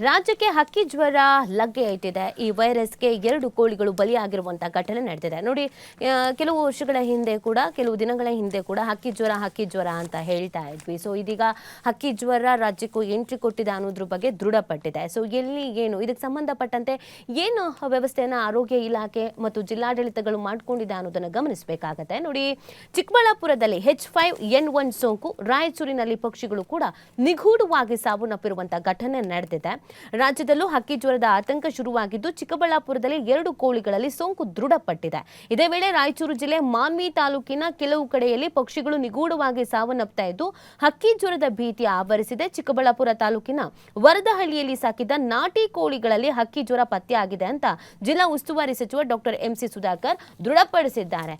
ರಾಜ್ಯಕ್ಕೆ ಹಕ್ಕಿ ಜ್ವರ ಲಗ್ಗೆ ಇಟ್ಟಿದೆ. ಈ ವೈರಸ್ಗೆ 2 ಕೋಳಿಗಳು ಬಲಿಯಾಗಿರುವಂತಹ ಘಟನೆ ನಡೆದಿದೆ. ನೋಡಿ, ಕೆಲವು ವರ್ಷಗಳ ಹಿಂದೆ ಕೂಡ, ಕೆಲವು ದಿನಗಳ ಹಿಂದೆ ಕೂಡ ಹಕ್ಕಿ ಜ್ವರ ಅಂತ ಹೇಳ್ತಾ ಇದ್ವಿ. ಸೊ ಇದೀಗ ಹಕ್ಕಿ ಜ್ವರ ರಾಜ್ಯಕ್ಕೂ ಎಂಟ್ರಿ ಕೊಟ್ಟಿದೆ ಅನ್ನೋದ್ರ ಬಗ್ಗೆ ದೃಢಪಟ್ಟಿದೆ. ಸೊ ಎಲ್ಲಿ ಏನು ಇದಕ್ಕೆ ಸಂಬಂಧಪಟ್ಟಂತೆ ಏನು ವ್ಯವಸ್ಥೆಯನ್ನು ಆರೋಗ್ಯ ಇಲಾಖೆ ಮತ್ತು ಜಿಲ್ಲಾಡಳಿತಗಳು ಮಾಡಿಕೊಂಡಿದೆ ಅನ್ನೋದನ್ನು ಗಮನಿಸಬೇಕಾಗತ್ತೆ. ನೋಡಿ, ಚಿಕ್ಕಬಳ್ಳಾಪುರದಲ್ಲಿ H5N1 ಸೋಂಕು, ರಾಯಚೂರಿನಲ್ಲಿ ಪಕ್ಷಿಗಳು ಕೂಡ ನಿಗೂಢವಾಗಿ ಸಾವನ್ನಪ್ಪಿರುವಂತಹ ಘಟನೆ ನಡೆದಿದೆ. ರಾಜ್ಯದಲ್ಲೂ ಹಕ್ಕಿ ಜ್ವರದ ಆತಂಕ ಶುರುವಾಗಿದ್ದು, ಚಿಕ್ಕಬಳ್ಳಾಪುರದಲ್ಲಿ 2 ಕೋಳಿಗಳಲ್ಲಿ ಸೋಂಕು ದೃಢಪಟ್ಟಿದೆ. ಇದೇ ವೇಳೆ ರಾಯಚೂರು ಜಿಲ್ಲೆ ಮಾನ್ವಿ ತಾಲೂಕಿನ ಕೆಲವು ಕಡೆಯಲ್ಲಿ ಪಕ್ಷಿಗಳು ನಿಗೂಢವಾಗಿ ಸಾವನ್ನಪ್ತಾ ಇದ್ದು, ಹಕ್ಕಿ ಜ್ವರದ ಭೀತಿ ಆವರಿಸಿದೆ. ಚಿಕ್ಕಬಳ್ಳಾಪುರ ತಾಲೂಕಿನ ವರದಹಳ್ಳಿಯಲ್ಲಿ ಸಾಕಿದ ನಾಟಿ ಕೋಳಿಗಳಲ್ಲಿ ಹಕ್ಕಿ ಜ್ವರ ಪತ್ತೆಯಾಗಿದೆ ಅಂತ ಜಿಲ್ಲಾ ಉಸ್ತುವಾರಿ ಸಚಿವ ಡಾಕ್ಟರ್ MC ಸುಧಾಕರ್ ದೃಢಪಡಿಸಿದ್ದಾರೆ.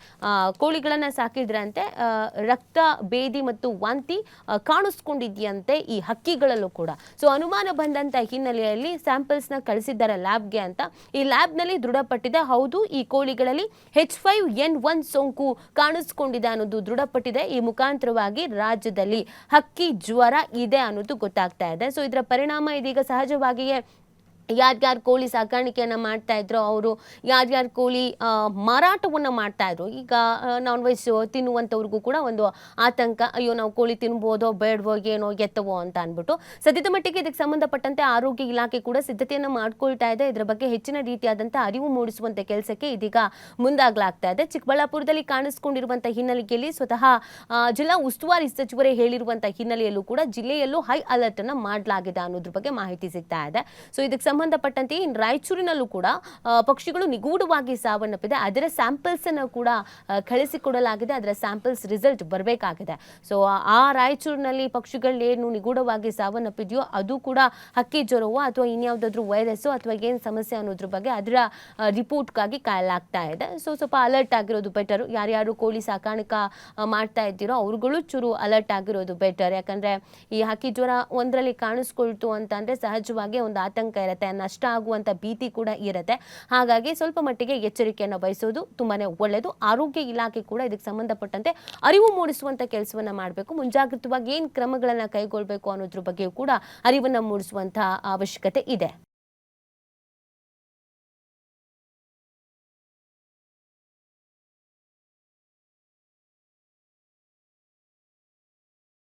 ಕೋಳಿಗಳನ್ನ ಸಾಕಿದ್ರಂತೆ, ರಕ್ತ ಬೇದಿ ಮತ್ತು ವಾಂತಿ ಕಾಣಿಸ್ಕೊಂಡಿದ್ಯಂತೆ ಈ ಹಕ್ಕಿಗಳಲ್ಲೂ ಕೂಡ. ಸೊ ಅನುಮಾನ ಬಂದಂತ ಹಿನ್ನೆಲೆಯಲ್ಲಿ ಸ್ಯಾಂಪಲ್ಸ್ ನ ಕಳಿಸಿದ್ದಾರೆ ಲ್ಯಾಬ್ಗೆ ಅಂತ. ಈ ಲ್ಯಾಬ್ ನಲ್ಲಿ ದೃಢಪಟ್ಟಿದೆ, ಹೌದು ಈ ಕೋಳಿಗಳಲ್ಲಿ H5N1 ಸೋಂಕು ಕಾಣಿಸ್ಕೊಂಡಿದೆ ಅನ್ನೋದು ದೃಢಪಟ್ಟಿದೆ. ಈ ಮುಖಾಂತರವಾಗಿ ರಾಜ್ಯದಲ್ಲಿ ಹಕ್ಕಿ ಜ್ವರ ಇದೆ ಅನ್ನೋದು ಗೊತ್ತಾಗ್ತಾ ಇದೆ. ಸೊ ಇದರ ಪರಿಣಾಮ ಇದೀಗ ಸಹಜವಾಗಿಯೇ ಯಾರ್ಯಾರು ಕೋಳಿ ಸಾಕಾಣಿಕೆಯನ್ನು ಮಾಡ್ತಾ ಇದ್ರು, ಅವರು ಯಾರ್ಯಾರು ಕೋಳಿ ಮಾರಾಟವನ್ನು ಮಾಡ್ತಾ ಇದ್ರು, ಈಗ ನಾನ್ ವೆಜ್ ತಿನ್ನುವಂಥವ್ರಿಗೂ ಕೂಡ ಒಂದು ಆತಂಕ, ಅಯ್ಯೋ ನಾವು ಕೋಳಿ ತಿನ್ಬೋದೋ ಬೇಡವೋ ಏನೋ ಎತ್ತವೋ ಅಂತ ಅಂದ್ಬಿಟ್ಟು. ಸದ್ಯದ ಮಟ್ಟಿಗೆ ಇದಕ್ಕೆ ಸಂಬಂಧಪಟ್ಟಂತೆ ಆರೋಗ್ಯ ಇಲಾಖೆ ಕೂಡ ಸಿದ್ಧತೆಯನ್ನು ಮಾಡ್ಕೊಳ್ತಾ ಇದೆ. ಇದರ ಬಗ್ಗೆ ಹೆಚ್ಚಿನ ರೀತಿಯಾದಂಥ ಅರಿವು ಮೂಡಿಸುವಂಥ ಕೆಲಸಕ್ಕೆ ಇದೀಗ ಮುಂದಾಗಲಾಗ್ತಾ ಇದೆ. ಚಿಕ್ಕಬಳ್ಳಾಪುರದಲ್ಲಿ ಕಾಣಿಸ್ಕೊಂಡಿರುವಂಥ ಹಿನ್ನೆಲೆಯಲ್ಲಿ ಸ್ವತಃ ಜಿಲ್ಲಾ ಉಸ್ತುವಾರಿ ಸಚಿವರೇ ಹೇಳಿರುವಂಥ ಹಿನ್ನೆಲೆಯಲ್ಲೂ ಕೂಡ ಜಿಲ್ಲೆಯಲ್ಲೂ ಹೈ ಅಲರ್ಟ್ ಅನ್ನು ಮಾಡಲಾಗಿದೆ ಅನ್ನೋದ್ರ ಬಗ್ಗೆ ಮಾಹಿತಿ ಸಿಗ್ತಾ ಇದೆ. ಸೊ ಇದಕ್ಕೆ ಸಂಬಂಧಪಟ್ಟಂತೆ ರಾಯಚೂರಿನಲ್ಲೂ ಕೂಡ ಪಕ್ಷಿಗಳು ನಿಗೂಢವಾಗಿ ಸಾವನ್ನಪ್ಪಿದೆ. ಅದರ ಸ್ಯಾಂಪಲ್ಸ್ ಅನ್ನು ಕೂಡ ಕಳಿಸಿಕೊಡಲಾಗಿದೆ. ಅದರ ಸ್ಯಾಂಪಲ್ಸ್ ರಿಸಲ್ಟ್ ಬರಬೇಕಾಗಿದೆ. ಸೊ ಆ ರಾಯಚೂರಿನಲ್ಲಿ ಪಕ್ಷಿಗಳೇನು ನಿಗೂಢವಾಗಿ ಸಾವನ್ನಪ್ಪಿದೆಯೋ ಅದು ಕೂಡ ಹಕ್ಕಿ ಜ್ವರವೋ ಅಥವಾ ಇನ್ಯಾವುದಾದ್ರೂ ವೈರಸ್ಸೋ ಅಥವಾ ಏನು ಸಮಸ್ಯೆ ಅನ್ನೋದ್ರ ಬಗ್ಗೆ ಅದರ ರಿಪೋರ್ಟ್ಗಾಗಿ ಕಾಯಲಾಗ್ತಾ ಇದೆ. ಸೊ ಸ್ವಲ್ಪ ಅಲರ್ಟ್ ಆಗಿರೋದು ಬೆಟರ್. ಯಾರ್ಯಾರು ಕೋಳಿ ಸಾಕಾಣಿಕೆ ಮಾಡ್ತಾ ಇದ್ದೀರೋ ಅವ್ರುಗಳು ಚೂರು ಅಲರ್ಟ್ ಆಗಿರೋದು ಬೆಟರ್. ಯಾಕಂದ್ರೆ ಈ ಹಕ್ಕಿ ಜ್ವರ ಒಂದರಲ್ಲಿ ಕಾಣಿಸ್ಕೊಳ್ತು ಅಂತಂದ್ರೆ ಸಹಜವಾಗಿ ಒಂದು ಆತಂಕ ಇರುತ್ತೆ, ನಷ್ಟ ಆಗುವಂತ ಭೀತಿ ಕೂಡ ಇರುತ್ತೆ. ಹಾಗಾಗಿ ಸ್ವಲ್ಪ ಮಟ್ಟಿಗೆ ಎಚ್ಚರಿಕೆಯನ್ನು ವಹಿಸೋದು ತುಂಬಾನೇ ಒಳ್ಳೆಯದು. ಆರೋಗ್ಯ ಇಲಾಖೆ ಕೂಡ ಇದಕ್ಕೆ ಸಂಬಂಧಪಟ್ಟಂತೆ ಅರಿವು ಮೂಡಿಸುವಂತ ಕೆಲಸವನ್ನ ಮಾಡಬೇಕು. ಮುಂಜಾಗ್ರತವಾಗಿ ಏನ್ ಕ್ರಮಗಳನ್ನ ಕೈಗೊಳ್ಳಬೇಕು ಅನ್ನೋದ್ರ ಬಗ್ಗೆಯೂ ಕೂಡ ಅರಿವನ್ನ ಮೂಡಿಸುವಂತ ಅವಶ್ಯಕತೆ ಇದೆ.